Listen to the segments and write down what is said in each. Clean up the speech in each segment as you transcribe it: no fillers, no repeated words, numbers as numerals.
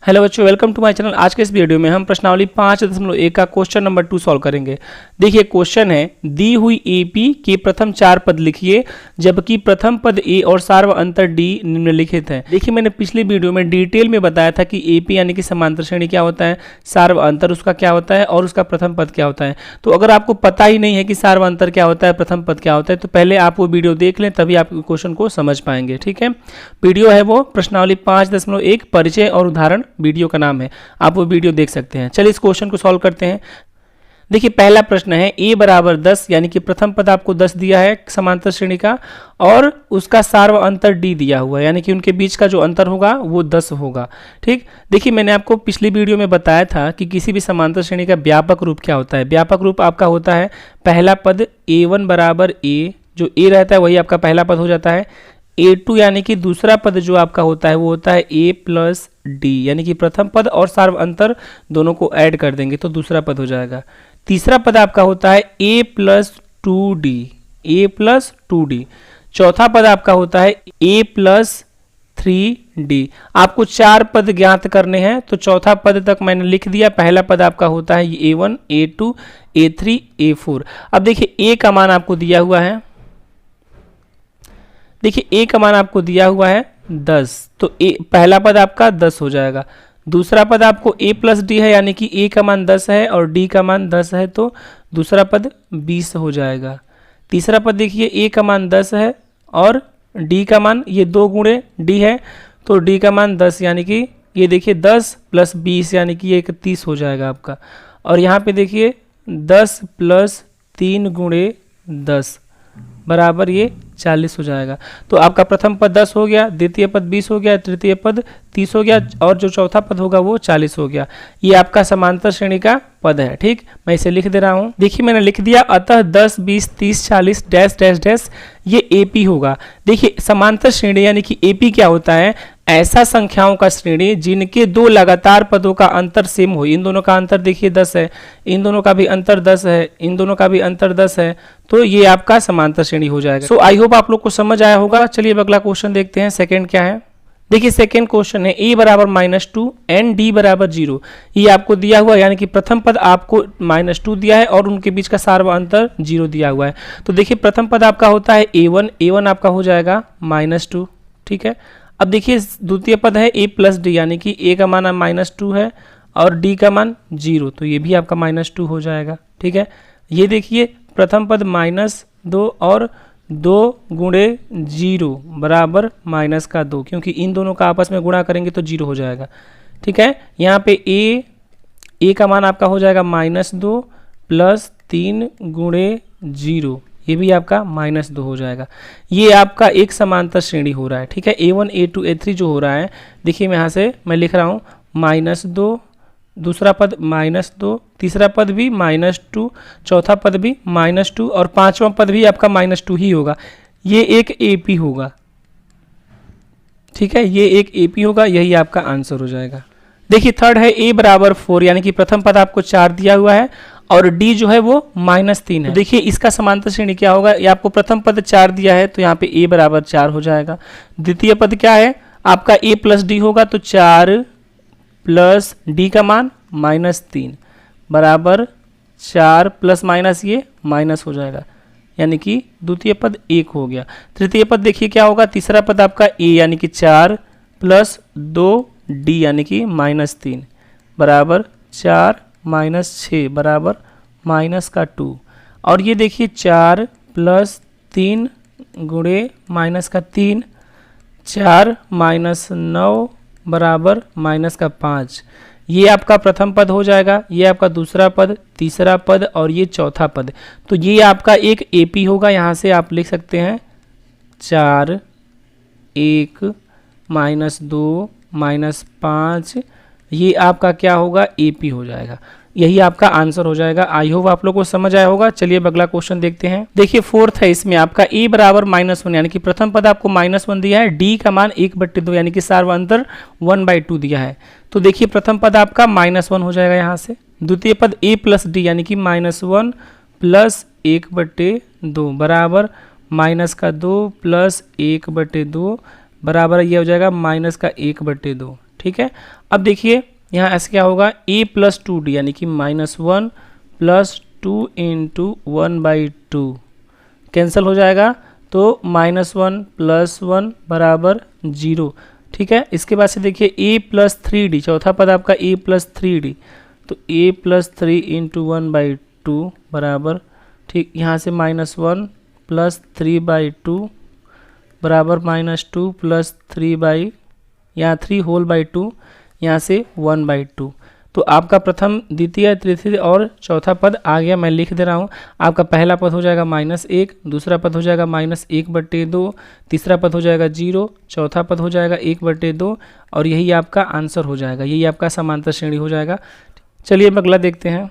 Hello बच्चों, welcome to my channel. आज के इस वीडियो में हम प्रश्नावली 5.1 का क्वेश्चन नंबर 2 सॉल्व करेंगे। देखिए क्वेश्चन है, दी हुई एपी के प्रथम 4 पद लिखिए जबकि प्रथम पद ए और सार्व अंतर डी निम्नलिखित है। देखिए मैंने पिछली वीडियो में डिटेल में बताया था कि एपी यानी कि समांतर श्रेणी क्या होता है, सार्व अंतर उसका क्या होता है और उसका प्रथम पद क्या होता है। तो अगर आपको पता ही नहीं है कि सार्व अंतर क्या होता है, प्रथम पद क्या होता है, तो पहले आप वो वीडियो देख लें, तभी आप क्वेश्चन को समझ पाएंगे। ठीक है, वीडियो है वो प्रश्नावली 5.1 परिचय और उदाहरण, वीडियो का नाम है, आप वो वीडियो देख सकते हैं। चलिए इस क्वेश्चन को सॉल्व करते हैं। देखिए पहला प्रश्न है a बराबर 10 यानी कि प्रथम पद आपको 10 दिया है समांतर श्रेणी का और उसका सार्व अंतर d दिया हुआ है, यानी कि उनके बीच का जो अंतर होगा वो 10 होगा। ठीक, देखिए मैंने आपको पिछली वीडियो में बताया था कि किसी भी समांतर श्रेणी का व्यापक रूप क्या होता है। व्यापक रूप आपका होता है पहला पद a1 बराबर a, जो a रहता है वही आपका पहला पद हो जाता है। a2 यानी कि दूसरा पद जो आपका होता है वो होता है a प्लस डी, यानी कि प्रथम पद और सार्व अंतर दोनों को ऐड कर देंगे तो दूसरा पद हो जाएगा। तीसरा पद आपका होता है a plus 2d, a plus 2d। चौथा पद आपका होता है a प्लस 3d। आपको 4 पद ज्ञात करने हैं तो चौथा पद तक मैंने लिख दिया। पहला पद आपका होता है a1, a2, a3, a4। अब देखिए a का मान आपको दिया हुआ है, देखिए a का मान आपको दिया हुआ है 10, तो पहला पद आपका 10 हो जाएगा। दूसरा पद आपको a प्लस डी है, यानी कि a का मान 10 है और d का मान 10 है, तो दूसरा पद 20 हो जाएगा। तीसरा पद देखिए a का मान 10 है और d का मान, ये 2 गुणे d है, तो d का मान 10, यानी कि ये देखिए 10 प्लस 20 यानी कि ये 31 हो जाएगा आपका। और यहाँ पे देखिए 10 प्लस 3 गुणे 10 बराबर ये 40 हो जाएगा। तो आपका प्रथम पद 10 हो गया, द्वितीय पद 20 हो गया, तृतीय पद 30 हो गया और जो चौथा पद होगा वो 40 हो गया। ये आपका समांतर श्रेणी का पद है। ठीक, मैं इसे लिख दे रहा हूं। देखिए मैंने लिख दिया, अतः 10, 20, 30, 40 डैश डैश डैश ये एपी होगा। देखिए समांतर श्रेणी यानी कि एपी क्या होता है, ऐसा संख्याओं का श्रेणी जिनके दो लगातार पदों का अंतर सेम हो। इन दोनों का अंतर देखिए 10 है, इन दोनों का भी अंतर 10 है, इन दोनों का भी अंतर 10 है, तो ये आपका समांतर श्रेणी हो जाएगा। सो आई होप आप लोग को समझ आया होगा। चलिए अगला क्वेश्चन देखते हैं। सेकंड क्या है, देखिए सेकंड क्वेश्चन है a बराबर -2 एंड d बराबर 0। ये आपको दिया हुआ है, यानी कि प्रथम पद आपको -2 दिया है और उनके बीच का सार्व अंतर 0 दिया हुआ है। तो देखिए प्रथम पद आपका होता है a1, a1 आपका हो जाएगा -2। ठीक है, अब देखिए द्वितीय पद है a प्लस डी, यानी कि a का मान -2 है और d का मान 0, तो ये भी आपका -2 हो जाएगा। ठीक है, ये देखिए प्रथम पद -2 और 2 गुणे 0 बराबर -2, क्योंकि इन दोनों का आपस में गुणा करेंगे तो 0 हो जाएगा। ठीक है, यहाँ पे a का मान आपका हो जाएगा -2 प्लस 3 गुणे 0, ये भी आपका -2 हो जाएगा। ये आपका एक समांतर श्रेणी हो रहा है। ठीक है, a1, a2, a3 जो हो रहा है, देखिए मैं यहाँ से मैं लिख रहा हूँ -2, दूसरा पद -2, तीसरा पद भी -2, चौथा पद भी -2 और पांचवा पद भी आपका -2 ही होगा। ये एक एपी होगा। ठीक है, ये एक एपी होगा, यही आपका आंसर हो जाएगा। देखिए थर्ड है a बराबर 4, यानी कि प्रथम पद आपको 4 दिया हुआ है और d जो है वो -3 है। तो देखिए इसका समांतर श्रेणी क्या होगा, ये आपको प्रथम पद 4 दिया है तो यहाँ पे a बराबर 4 हो जाएगा। द्वितीय पद क्या है आपका a प्लस डी होगा, तो 4 प्लस डी का मान -3 बराबर 4 प्लस माइनस ये माइनस हो जाएगा, यानी कि द्वितीय पद 1 हो गया। तृतीय पद देखिए क्या होगा, तीसरा पद आपका a यानी कि 4 प्लस 2d यानी कि -3 बराबर 4 -6 बराबर -2, और ये देखिए 4 प्लस 3 गुणे -3, 4 -9 बराबर -5। ये आपका प्रथम पद हो जाएगा, ये आपका दूसरा पद, तीसरा पद और ये चौथा पद। तो ये आपका एक एपी होगा। यहाँ से आप लिख सकते हैं 4, 1, -2, -5, ये आपका क्या होगा, एपी हो जाएगा। यही आपका आंसर हो जाएगा। आई होप आप लोग को समझ आया होगा। चलिए अब अगला क्वेश्चन देखते हैं। देखिए फोर्थ है, इसमें आपका a बराबर -1, यानी कि प्रथम पद आपको -1 दिया है, d का मान 1/2 यानी कि सार्व अंतर 1/2 दिया है। तो देखिए प्रथम पद आपका -1 हो जाएगा यहाँ से। द्वितीय पद a प्लस डी यानी कि -1 प्लस 1/2 बराबर -2 प्लस 1/2 बराबर ये हो जाएगा -1/2। ठीक है, अब देखिए यहाँ ऐसे क्या होगा, a प्लस 2d यानी कि -1 प्लस 2 इंटू 1/2 कैंसिल हो जाएगा, तो -1 प्लस 1 बराबर 0। ठीक है, इसके बाद से देखिए a प्लस 3d, चौथा पद आपका a प्लस 3d, तो a प्लस 3 इंटू 1/2 बराबर, ठीक, यहाँ से -1 प्लस 3/2 बराबर -2 प्लस 3 यहाँ 3 होल बाई 2, यहाँ से 1/2। तो आपका प्रथम, द्वितीय, तृतीय और चौथा पद आ गया। मैं लिख दे रहा हूँ। आपका पहला पद हो जाएगा -1, दूसरा पद हो जाएगा -1/2, तीसरा पद हो जाएगा 0, चौथा पद हो जाएगा 1/2 और यही आपका आंसर हो जाएगा, यही आपका समांतर श्रेणी हो जाएगा। चलिए अब अगला देखते हैं।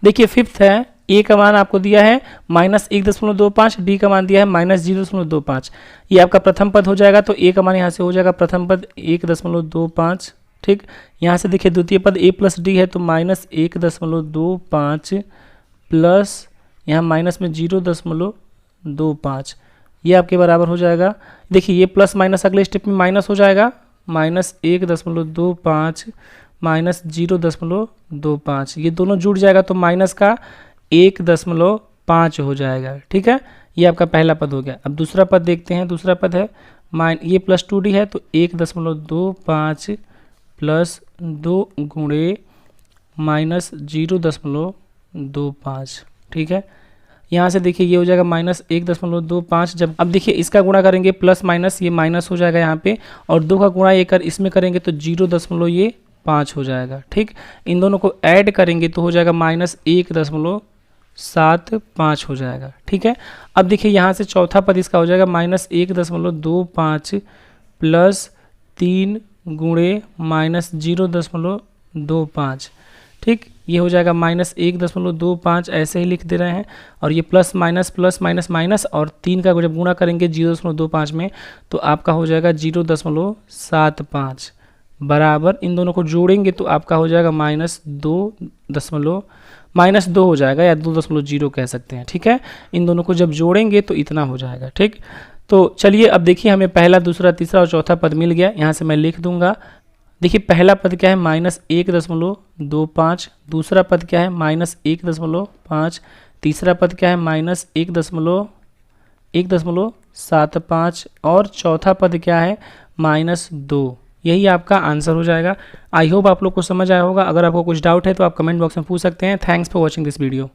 देखिए फिफ्थ है, ए का मान आपको दिया है -1.25, डी का मान दिया है -0.25। ये आपका प्रथम पद हो जाएगा, तो ए का मान यहाँ से हो जाएगा प्रथम पद 1.25। ठीक, यहाँ से देखिए द्वितीय पद a प्लस डी है, तो -1.25 प्लस यहाँ माइनस में 0.25, ये आपके बराबर हो जाएगा। देखिए ये प्लस माइनस अगले स्टेप में माइनस हो जाएगा, -1.25 माइनस 0.25, ये दोनों जुड़ जाएगा तो माइनस का 1.5 हो जाएगा। ठीक है, ये आपका पहला पद हो गया। अब दूसरा पद देखते हैं। दूसरा पद है ये प्लस 2d है, तो 1.25 प्लस 2 गुणे -0.25। ठीक है, यहाँ से देखिए ये हो जाएगा -1.25। जब अब देखिए इसका गुणा करेंगे प्लस माइनस, ये माइनस हो जाएगा यहाँ पे, और 2 का गुणा ये इसमें करेंगे तो 0.5 हो जाएगा। ठीक, इन दोनों को ऐड करेंगे तो हो जाएगा -1.75 हो जाएगा। ठीक है, अब देखिए यहाँ से चौथा पद इसका हो जाएगा -1.25 प्लस 3 गुणे -0.25। ठीक, ये हो जाएगा -1.25, ऐसे ही लिख दे रहे हैं। और ये प्लस माइनस माइनस और 3 का जब गुणा करेंगे 0.25 में तो आपका हो जाएगा 0.75 बराबर, इन दोनों को जोड़ेंगे तो आपका हो जाएगा -2 हो जाएगा, या 2.0 कह सकते हैं। ठीक है, इन दोनों को जब जोड़ेंगे तो इतना हो जाएगा। ठीक, तो चलिए अब देखिए हमें पहला, दूसरा, तीसरा और चौथा पद मिल गया। यहाँ से मैं लिख दूंगा। देखिए पहला पद क्या है -1.25, दूसरा पद क्या है -1.5, तीसरा पद क्या है -1.75 और चौथा पद क्या है -2। यही आपका आंसर हो जाएगा। आई होप आप लोग को समझ आया होगा। अगर आपको कुछ डाउट है तो आप कमेंट बॉक्स में पूछ सकते हैं। Thanks for watching this video.